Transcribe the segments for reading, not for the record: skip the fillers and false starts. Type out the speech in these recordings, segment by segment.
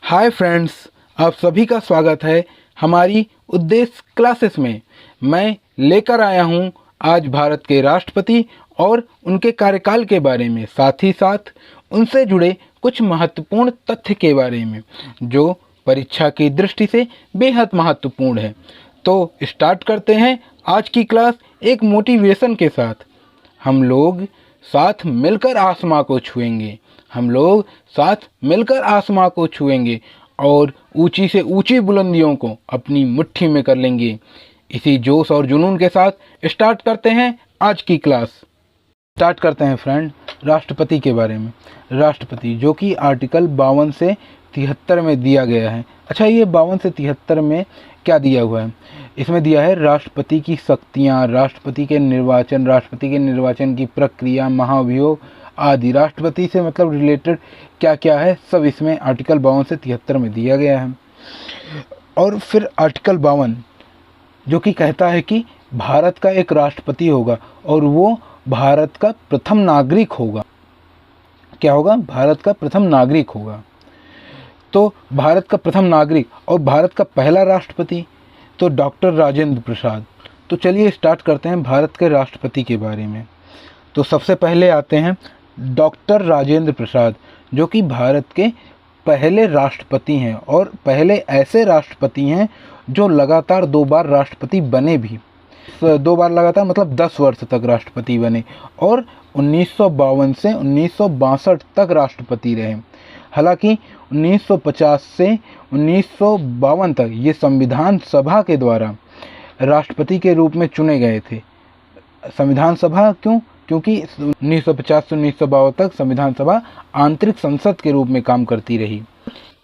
Hi friends, आप सभी का स्वागत है हमारी उद्देश्य क्लासेस में। मैं लेकर आया हूं आज भारत के राष्ट्रपति और उनके कार्यकाल के बारे में, साथ ही साथ उनसे जुड़े कुछ महत्वपूर्ण तथ्य के बारे में जो परीक्षा की दृष्टि से बेहद महत्वपूर्ण है। तो स्टार्ट करते हैं आज की क्लास एक मोटिवेशन के साथ। हम लोग साथ मिलकर आसमां को छुएंगे, हम लोग साथ मिलकर आसमां को छुएंगे और ऊंची से ऊंची बुलंदियों को अपनी मुट्ठी में कर लेंगे। इसी जोश और जुनून के साथ स्टार्ट करते हैं आज की क्लास। स्टार्ट करते हैं फ्रेंड राष्ट्रपति के बारे में। राष्ट्रपति जो कि आर्टिकल 52 से 73 में दिया गया है। अच्छा, ये 52 से 73 में क्या दिया हुआ है? इसमें दिया है राष्ट्रपति की शक्तियाँ, राष्ट्रपति के निर्वाचन की प्रक्रिया, महाभियोग आदि। राष्ट्रपति से मतलब रिलेटेड क्या क्या है सब इसमें आर्टिकल 52 से 73 में दिया गया है। और फिर आर्टिकल 52 जो कि कहता है कि भारत का एक राष्ट्रपति होगा और वो भारत का प्रथम नागरिक होगा। क्या होगा? भारत का प्रथम नागरिक होगा। तो भारत का प्रथम नागरिक और भारत का पहला राष्ट्रपति तो डॉक्टर राजेंद्र प्रसाद। तो चलिए स्टार्ट करते हैं भारत के राष्ट्रपति के बारे में। तो सबसे पहले आते हैं डॉक्टर राजेंद्र प्रसाद जो कि भारत के पहले राष्ट्रपति हैं और पहले ऐसे राष्ट्रपति हैं जो लगातार 2 बार राष्ट्रपति बने भी। 2 बार लगातार मतलब 10 वर्ष तक राष्ट्रपति बने और 1952 से 1962 तक राष्ट्रपति रहे। हालांकि 1950 से 1952 तक ये संविधान सभा के द्वारा राष्ट्रपति के रूप में चुने गए थे। संविधान सभा क्यों? क्योंकि 1950 से 1952 तक संविधान सभा आंतरिक संसद के रूप में काम करती रही।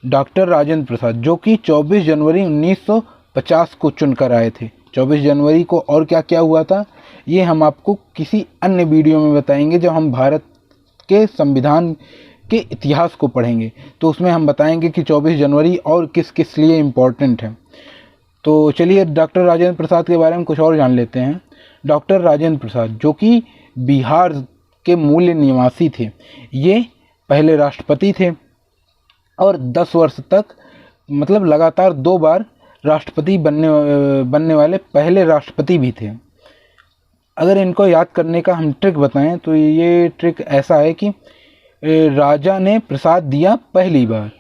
डॉक्टर राजेंद्र प्रसाद जो कि 24 जनवरी 1950 को चुनकर आए थे। 24 जनवरी को और क्या क्या हुआ था ये हम आपको किसी अन्य वीडियो में बताएंगे जब हम भारत के संविधान के इतिहास को पढ़ेंगे, तो उसमें हम बताएंगे कि 24 जनवरी और किस किस लिए इम्पोर्टेंट है। तो चलिए डॉक्टर राजेंद्र प्रसाद के बारे में कुछ और जान लेते हैं। डॉक्टर राजेंद्र प्रसाद जो कि बिहार के मूल निवासी थे, ये पहले राष्ट्रपति थे और 10 वर्ष तक मतलब लगातार 2 बार राष्ट्रपति बनने वाले पहले राष्ट्रपति भी थे। अगर इनको याद करने का हम ट्रिक बताएं तो ये ट्रिक ऐसा है कि राजा ने प्रसाद दिया पहली बार,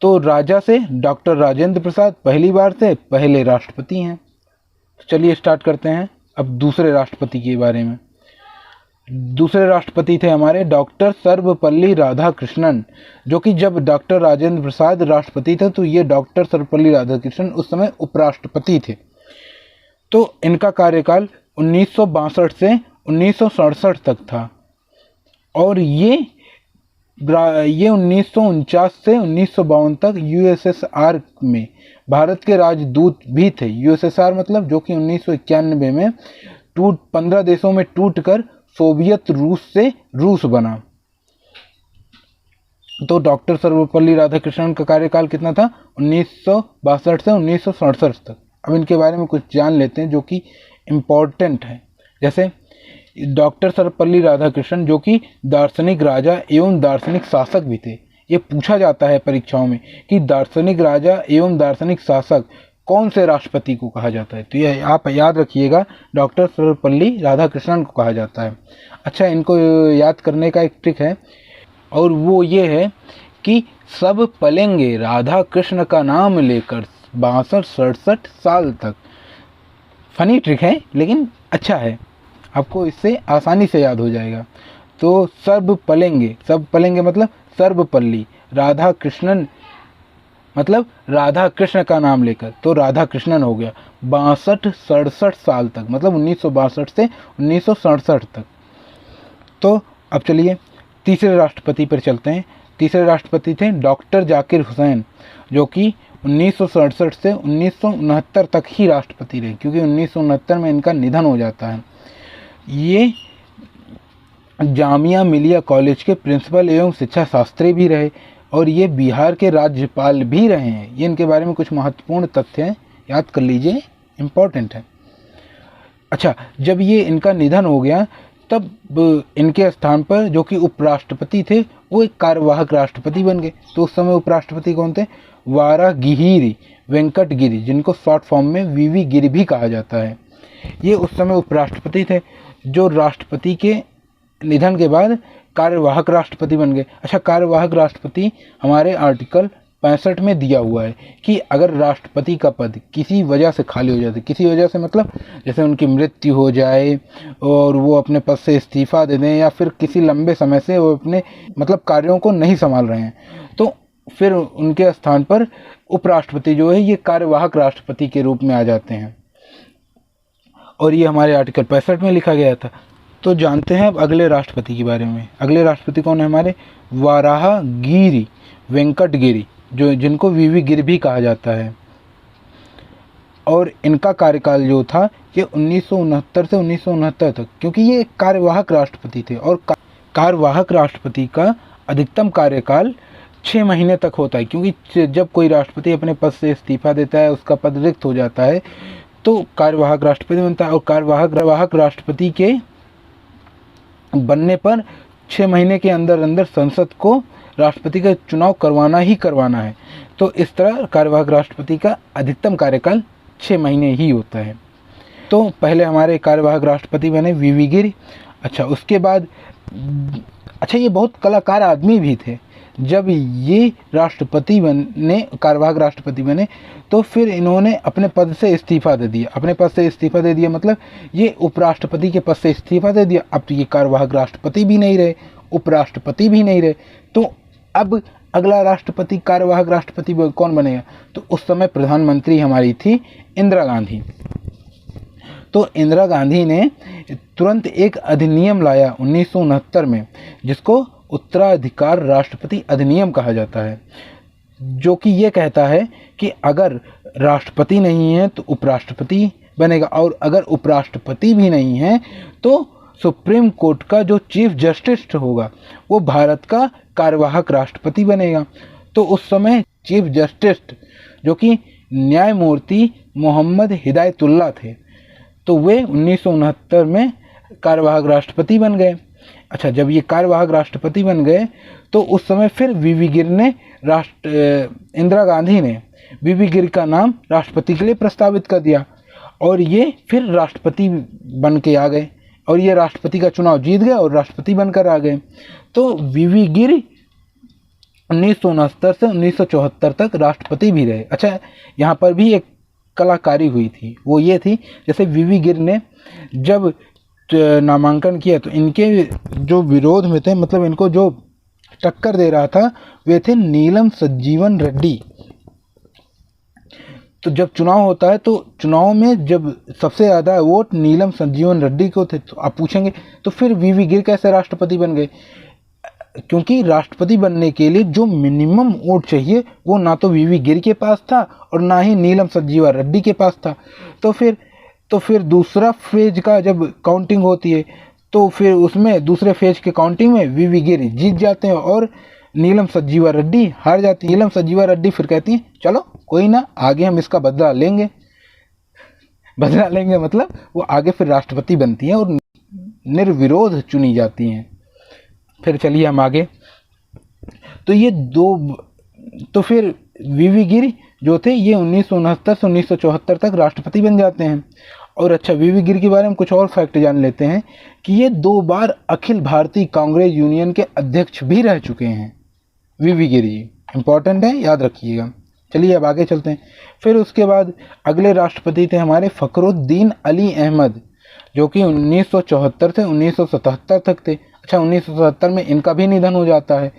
तो राजा से डॉक्टर राजेंद्र प्रसाद पहली बार से पहले राष्ट्रपति हैं। चलिए स्टार्ट करते हैं अब दूसरे राष्ट्रपति के बारे में। दूसरे राष्ट्रपति थे हमारे डॉक्टर सर्वपल्ली राधाकृष्णन जो कि जब डॉक्टर राजेंद्र प्रसाद राष्ट्रपति थे तो ये डॉक्टर सर्वपल्ली राधाकृष्णन उस समय उपराष्ट्रपति थे। तो इनका कार्यकाल 1962 से 1967 तक था और ये 1949 से 1952 तक यूएसएसआर में भारत के राजदूत भी थे। यूएसएसआर मतलब जो कि 1991 में 15 देशों में टूटकर सोवियत रूस से रूस बना। तो डॉक्टर सर्वपल्ली राधाकृष्णन का कार्यकाल कितना था? 1962 से 1967 तक। अब इनके बारे में कुछ जान लेते हैं जो कि इम्पोर्टेंट है। जैसे डॉक्टर सर्वपल्ली राधाकृष्णन जो कि दार्शनिक राजा एवं दार्शनिक शासक भी थे। ये पूछा जाता है परीक्षाओं में कि दार्शनिक राजा एवं दार्शनिक शासक कौन से राष्ट्रपति को कहा जाता है? तो ये आप याद रखिएगा, डॉक्टर सर्वपल्ली राधाकृष्णन को कहा जाता है। अच्छा, इनको याद करने का एक ट्रिक है और वो ये है कि सब पलेंगे राधा कृष्ण का नाम लेकर 62-67 साल तक। फनी ट्रिक है लेकिन अच्छा है, आपको इससे आसानी से याद हो जाएगा। तो सब पलेंगे मतलब सर्वपल्ली, राधा कृष्णन मतलब राधा कृष्ण का नाम लेकर, तो राधा कृष्णन हो गया 62-67 साल तक, मतलब 1962 से 1967 तक। तो अब चलिए तीसरे राष्ट्रपति पर चलते हैं। तीसरे राष्ट्रपति थे डॉक्टर जाकिर हुसैन जो कि 1967 से 1969 तक ही राष्ट्रपति रहे, क्योंकि 1969 में इनका निधन हो जाता है। ये जामिया मिलिया कॉलेज के प्रिंसिपल एवं शिक्षा शास्त्री भी रहे और ये बिहार के राज्यपाल भी रहे हैं। ये इनके बारे में कुछ महत्वपूर्ण तथ्य हैं, याद कर लीजिए, इम्पोर्टेंट है। अच्छा, जब ये इनका निधन हो गया तब इनके स्थान पर जो कि उपराष्ट्रपति थे वो एक कार्यवाहक राष्ट्रपति बन गए। तो उस समय उपराष्ट्रपति कौन थे? वारागिरी वेंकट गिरी, जिनको शॉर्ट फॉर्म में वीवी गिरी भी कहा जाता है। ये उस समय उपराष्ट्रपति थे जो राष्ट्रपति के निधन के बाद कार्यवाहक राष्ट्रपति बन गए। अच्छा, कार्यवाहक राष्ट्रपति हमारे आर्टिकल 65 में दिया हुआ है कि अगर राष्ट्रपति का पद किसी वजह से खाली हो जाए, किसी वजह से मतलब जैसे उनकी मृत्यु हो जाए और वो अपने पद से इस्तीफा दे दें, या फिर किसी लंबे समय से वो अपने मतलब कार्यों को नहीं संभाल रहे हैं, तो फिर उनके स्थान पर उपराष्ट्रपति जो है ये कार्यवाहक राष्ट्रपति के रूप में आ जाते हैं। और ये हमारे आर्टिकल 65 में लिखा गया था। तो जानते हैं अब अगले राष्ट्रपति के बारे में। अगले राष्ट्रपति कौन है हमारे? वाराहगिरी वेंकट गिरी, जो जिनको वीवी गिरी भी कहा जाता है। और इनका कार्यकाल जो था ये 1969 से 1969 तक, क्योंकि ये एक कार्यवाहक राष्ट्रपति थे और कार्यवाहक राष्ट्रपति का अधिकतम कार्यकाल 6 महीने तक होता है, क्योंकि जब कोई राष्ट्रपति अपने पद से इस्तीफा देता है, उसका पद रिक्त हो जाता है, तो कार्यवाहक राष्ट्रपति बनता है। और कार्यवाहक राष्ट्रपति के बनने पर 6 महीने के अंदर अंदर संसद को राष्ट्रपति का चुनाव करवाना ही करवाना है। तो इस तरह कार्यवाहक राष्ट्रपति का अधिकतम कार्यकाल 6 महीने ही होता है। तो पहले हमारे कार्यवाहक राष्ट्रपति बने वीवी गिरी। अच्छा, उसके बाद ये बहुत कलाकार आदमी भी थे। जब ये राष्ट्रपति बने, कार्यवाहक राष्ट्रपति बने, तो फिर इन्होंने अपने पद से इस्तीफा दे दिया। अपने पद से इस्तीफा दे दिया मतलब ये उपराष्ट्रपति के पद से इस्तीफा दे दिया। अब तो ये कार्यवाहक राष्ट्रपति भी नहीं रहे, उपराष्ट्रपति भी नहीं रहे, तो अब अगला राष्ट्रपति कार्यवाहक राष्ट्रपति कौन बनेगा? तो उस समय प्रधानमंत्री हमारी थी इंदिरा गांधी। तो इंदिरा गांधी ने तुरंत एक अधिनियम लाया 1969 में, जिसको उत्तराधिकार राष्ट्रपति अधिनियम कहा जाता है, जो कि ये कहता है कि अगर राष्ट्रपति नहीं है तो उपराष्ट्रपति बनेगा, और अगर उपराष्ट्रपति भी नहीं है तो सुप्रीम कोर्ट का जो चीफ जस्टिस होगा वो भारत का कार्यवाहक राष्ट्रपति बनेगा। तो उस समय चीफ जस्टिस जो कि न्यायमूर्ति मोहम्मद हिदायतुल्लाह थे, तो वे 1969 में कार्यवाहक राष्ट्रपति बन गए। अच्छा, जब ये कार्यवाहक राष्ट्रपति बन गए तो उस समय फिर वीवी गिरी ने इंदिरा गांधी ने वीवी गिरी का नाम राष्ट्रपति के लिए प्रस्तावित कर दिया, और ये फिर राष्ट्रपति बन के आ गए, और ये राष्ट्रपति का चुनाव जीत गए और राष्ट्रपति बनकर आ गए। तो वीवी गिरी 1969 से 1974 तक राष्ट्रपति भी रहे। अच्छा, यहाँ पर भी एक कलाकारी हुई थी, वो ये थी जैसे वीवी गिरी ने जब नामांकन किया तो इनके जो विरोध में थे, मतलब इनको जो टक्कर दे रहा था, वे थे नीलम संजीवन रेड्डी। तो जब चुनाव होता है तो चुनाव में जब सबसे ज़्यादा वोट नीलम संजीवन रेड्डी को थे, तो आप पूछेंगे तो फिर वीवी गिरी कैसे राष्ट्रपति बन गए? क्योंकि राष्ट्रपति बनने के लिए जो मिनिमम वोट चाहिए वो ना तो वीवी गिरी के पास था और ना ही नीलम संजीवन रेड्डी के पास था। तो फिर दूसरा फेज का जब काउंटिंग होती है तो फिर उसमें दूसरे फेज के काउंटिंग में वीवी गिरी जीत जाते हैं और नीलम संजीवन रेड्डी हार जाती है। नीलम संजीवन रेड्डी फिर कहती हैं चलो कोई ना, आगे हम इसका बदला लेंगे मतलब वो आगे फिर राष्ट्रपति बनती हैं और निर्विरोध चुनी जाती हैं। फिर चलिए हम आगे। तो फिर वीवी गिरी जो थे ये 1969 से 1974 तक राष्ट्रपति बन जाते हैं। और अच्छा, वीवी गिरी के बारे में कुछ और फैक्ट जान लेते हैं कि ये 2 बार अखिल भारतीय कांग्रेस यूनियन के अध्यक्ष भी रह चुके हैं। वीवी गिरी इंपॉर्टेंट है, याद रखिएगा। चलिए अब आगे चलते हैं। फिर उसके बाद अगले राष्ट्रपति थे हमारे फखरुद्दीन अली अहमद, जो कि 1974 से 1977 तक थे। अच्छा, 1977 में इनका भी निधन हो जाता है।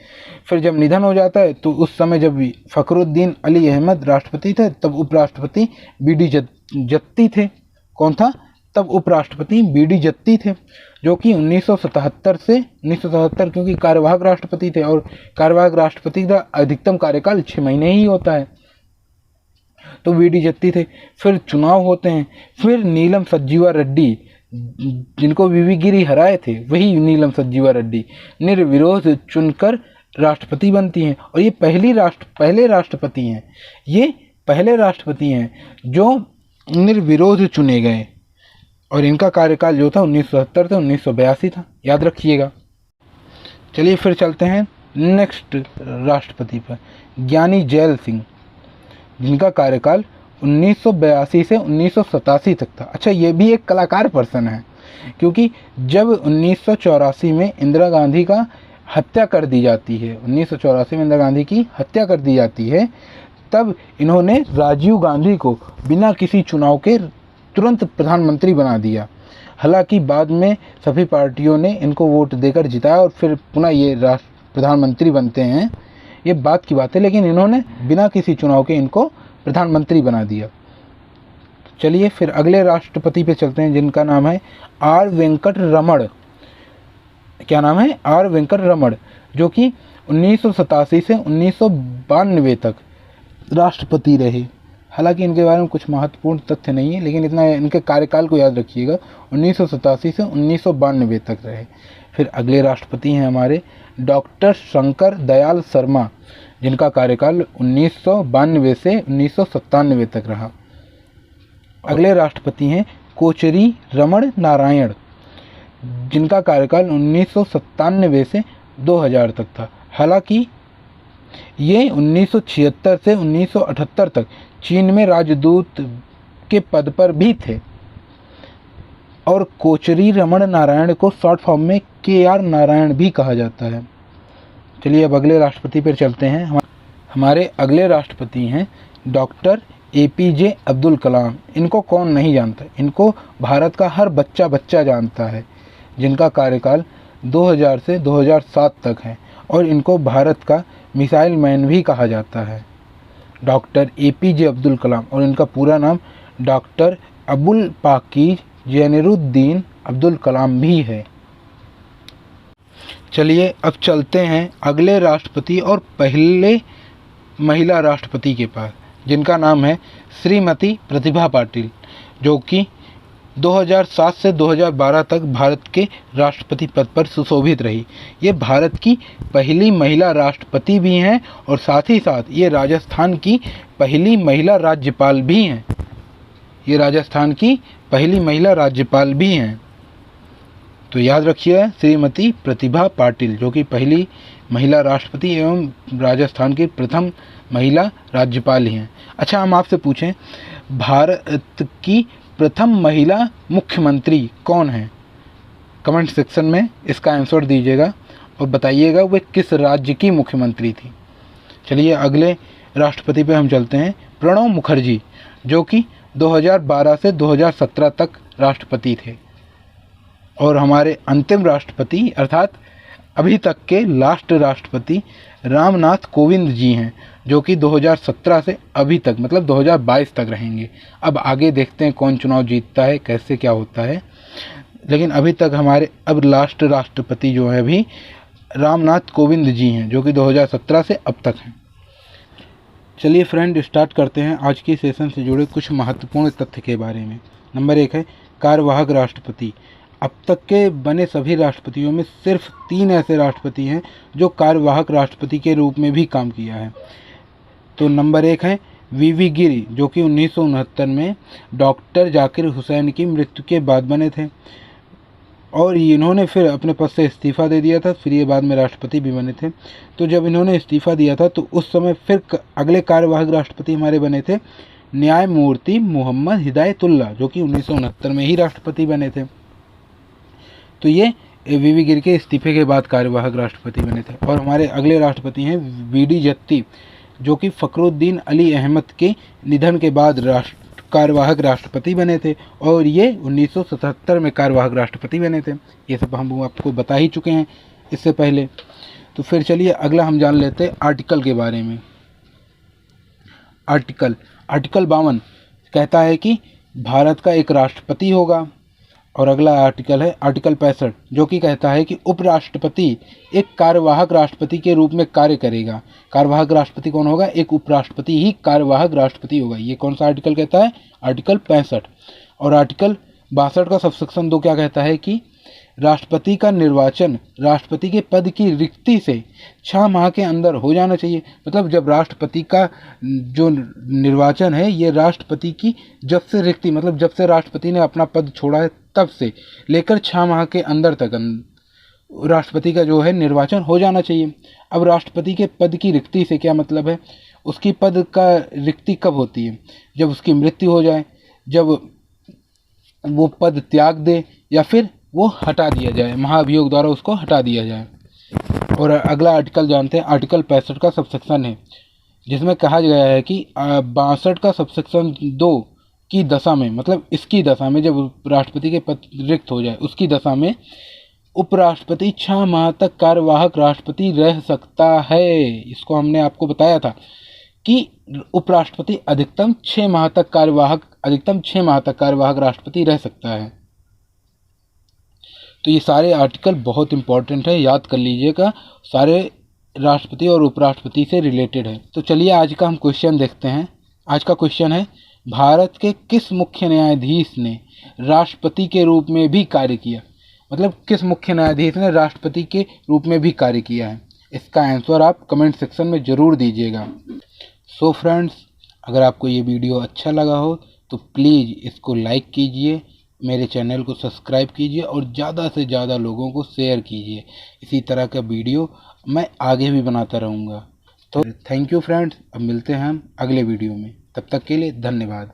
फिर जब निधन हो जाता है तो उस समय जब फखरुद्दीन अली अहमद राष्ट्रपति थे तब उपराष्ट्रपति बीडी जत्ती थे। कौन था तब? उपराष्ट्रपति बीडी जत्ती थे, जो कि 1977 से 1977, क्योंकि कार्यवाहक राष्ट्रपति थे और कार्यवाहक राष्ट्रपति का अधिकतम कार्यकाल 6 महीने ही होता है, तो बीडी जत्ती थे। फिर चुनाव होते हैं, फिर नीलम संजीवन रेड्डी जिनको वीवी गिरी हराए थे, वही नीलम संजीवन रेड्डी निर्विरोध चुनकर राष्ट्रपति बनती हैं। और ये पहले राष्ट्रपति हैं जो निर्विरोध चुने गए। और इनका कार्यकाल जो था 1970 से 1982 था, याद रखिएगा। चलिए फिर चलते हैं नेक्स्ट राष्ट्रपति पर, ज्ञानी जैल सिंह, जिनका कार्यकाल 1982 से 1987 तक था। अच्छा, ये भी एक कलाकार पर्सन है, क्योंकि जब 1984 में इंदिरा गांधी का हत्या कर दी जाती है, 1984 में इंदिरा गांधी की हत्या कर दी जाती है, तब इन्होंने राजीव गांधी को बिना किसी चुनाव के तुरंत प्रधानमंत्री बना दिया। हालांकि बाद में सभी पार्टियों ने इनको वोट देकर जिताया और फिर पुनः ये प्रधानमंत्री बनते हैं, ये बात की बात है, लेकिन इन्होंने बिना किसी चुनाव के इनको प्रधानमंत्री बना दिया। चलिए फिर अगले राष्ट्रपति पे चलते हैं, जिनका नाम है आर वेंकट रमण। क्या नाम है? आर वेंकट रमण, जो कि 1987 से 1992 तक राष्ट्रपति रहे। हालांकि इनके बारे में कुछ महत्वपूर्ण तथ्य नहीं है, लेकिन इतना इनके कार्यकाल को याद रखिएगा, 1987 से 1992 तक रहे। फिर अगले राष्ट्रपति हैं हमारे डॉक्टर शंकर दयाल शर्मा, जिनका कार्यकाल 1992 से 1997 तक रहा। अगले राष्ट्रपति हैं कोचरी रमण नारायण, जिनका कार्यकाल 1997 से 2000 तक था। हालांकि ये 1976 से 1978 तक चीन में राजदूत के पद पर भी थे। और कोचरी रमण नारायण को शॉर्ट फॉर्म में KR नारायण भी कहा जाता है। चलिए अब अगले राष्ट्रपति पर चलते हैं। हमारे अगले राष्ट्रपति हैं डॉक्टर APJ अब्दुल कलाम। इनको कौन नहीं जानता, इनको भारत का हर बच्चा जानता है, जिनका कार्यकाल 2000 से 2007 तक है और इनको भारत का मिसाइल मैन भी कहा जाता है, डॉक्टर APJ अब्दुल कलाम। और इनका पूरा नाम डॉक्टर अबुल पाकीर जैनुद्दीन अब्दुल कलाम भी है। चलिए अब चलते हैं अगले राष्ट्रपति और पहले महिला राष्ट्रपति के पास, जिनका नाम है श्रीमती प्रतिभा पाटिल, जो कि 2007 से 2012 तक भारत के राष्ट्रपति पद पर सुशोभित रही। ये भारत की पहली महिला राष्ट्रपति भी हैं और साथ ही साथ ये राजस्थान की पहली महिला राज्यपाल भी हैं। ये राजस्थान की पहली महिला राज्यपाल भी हैं। तो याद रखिए श्रीमती प्रतिभा पाटिल, जो कि पहली महिला राष्ट्रपति एवं राजस्थान की प्रथम महिला राज्यपाल ही हैं। अच्छा, हम आपसे पूछें, भारत की प्रथम महिला मुख्यमंत्री कौन है? कमेंट सेक्शन में इसका आंसर दीजिएगा और बताइएगा वे किस राज्य की मुख्यमंत्री थी। चलिए अगले राष्ट्रपति पे हम चलते हैं, प्रणब मुखर्जी, जो कि 2012 से 2017 तक राष्ट्रपति थे। और हमारे अंतिम राष्ट्रपति अर्थात अभी तक के लास्ट राष्ट्रपति रामनाथ कोविंद जी हैं, जो कि 2017 से अभी तक मतलब 2022 तक रहेंगे। अब आगे देखते हैं कौन चुनाव जीतता है, कैसे क्या होता है, लेकिन अभी तक हमारे अब लास्ट राष्ट्रपति जो है अभी रामनाथ कोविंद जी हैं, जो कि 2017 से अब तक हैं। चलिए फ्रेंड, स्टार्ट करते हैं आज की सेशन से जुड़े कुछ महत्वपूर्ण तथ्य के बारे में। नंबर 1 है कार्यवाहक राष्ट्रपति। अब तक के बने सभी राष्ट्रपतियों में सिर्फ 3 ऐसे राष्ट्रपति हैं जो कार्यवाहक राष्ट्रपति के रूप में भी काम किया है। तो नंबर 1 है VV गिरी, जो कि 1969 में डॉक्टर जाकिर हुसैन की मृत्यु के बाद बने थे और इन्होंने फिर अपने पद से इस्तीफ़ा दे दिया था। फिर ये बाद में राष्ट्रपति भी बने थे। तो जब इन्होंने इस्तीफ़ा दिया था तो उस समय फिर अगले कार्यवाहक राष्ट्रपति हमारे बने थे न्यायमूर्ति मोहम्मद हिदायतुल्लाह, जो कि 1969 में ही राष्ट्रपति बने थे। तो ये VV गिरी के इस्तीफे के बाद कार्यवाहक राष्ट्रपति बने थे। और हमारे अगले राष्ट्रपति हैं VD जत्ती, जो कि फ़खरुद्दीन अली अहमद के निधन के बाद कार्यवाहक राष्ट्रपति बने थे और ये 1977 में कार्यवाहक राष्ट्रपति बने थे। ये सब हम आपको बता ही चुके हैं इससे पहले। तो फिर चलिए अगला हम जान लेते हैं आर्टिकल के बारे में। आर्टिकल 52 कहता है कि भारत का एक राष्ट्रपति होगा। और अगला आर्टिकल है आर्टिकल 65, जो कि कहता है कि उपराष्ट्रपति एक कार्यवाहक राष्ट्रपति के रूप में कार्य करेगा। कार्यवाहक राष्ट्रपति कौन होगा? एक उपराष्ट्रपति ही कार्यवाहक राष्ट्रपति होगा। ये कौन सा आर्टिकल कहता है? आर्टिकल 65। और आर्टिकल 62 का सबसेक्शन 2 क्या कहता है कि राष्ट्रपति का निर्वाचन राष्ट्रपति के पद की रिक्ति से 6 माह के अंदर हो जाना चाहिए। मतलब जब राष्ट्रपति का जो निर्वाचन है ये राष्ट्रपति की जब से रिक्ति, मतलब जब से राष्ट्रपति ने अपना पद छोड़ा है तब से लेकर 6 माह के अंदर तक राष्ट्रपति का जो है निर्वाचन हो जाना चाहिए। अब राष्ट्रपति के पद की रिक्ति से क्या मतलब है, उसकी पद का रिक्ति कब होती है, जब उसकी मृत्यु हो जाए, जब वो पद त्याग दे या फिर वो हटा दिया जाए, महाभियोग द्वारा उसको हटा दिया जाए। और अगला आर्टिकल जानते हैं, आर्टिकल 65 का सबसेक्शन है जिसमें कहा गया है कि 62 का सबसेक्शन 2 की दशा में, मतलब इसकी दशा में जब राष्ट्रपति के पद रिक्त हो जाए उसकी दशा में उपराष्ट्रपति 6 माह तक कार्यवाहक राष्ट्रपति रह सकता है। इसको हमने आपको बताया था कि उपराष्ट्रपति अधिकतम 6 माह तक कार्यवाहक राष्ट्रपति रह सकता है। तो ये सारे आर्टिकल बहुत इंपॉर्टेंट है, याद कर लीजिएगा, सारे राष्ट्रपति और उपराष्ट्रपति से रिलेटेड है। तो चलिए आज का हम क्वेश्चन देखते हैं। आज का क्वेश्चन है, भारत के किस मुख्य न्यायाधीश ने राष्ट्रपति के रूप में भी कार्य किया। मतलब किस मुख्य न्यायाधीश ने राष्ट्रपति के रूप में भी कार्य किया है। इसका आंसर आप कमेंट सेक्शन में ज़रूर दीजिएगा। सो फ्रेंड्स, अगर आपको ये वीडियो अच्छा लगा हो तो प्लीज़ इसको लाइक कीजिए, मेरे चैनल को सब्सक्राइब कीजिए और ज़्यादा से ज़्यादा लोगों को शेयर कीजिए। इसी तरह का वीडियो मैं आगे भी बनाता रहूँगा। तो थैंक यू फ्रेंड्स, अब मिलते हैं हम अगले वीडियो में। तब तक के लिए धन्यवाद।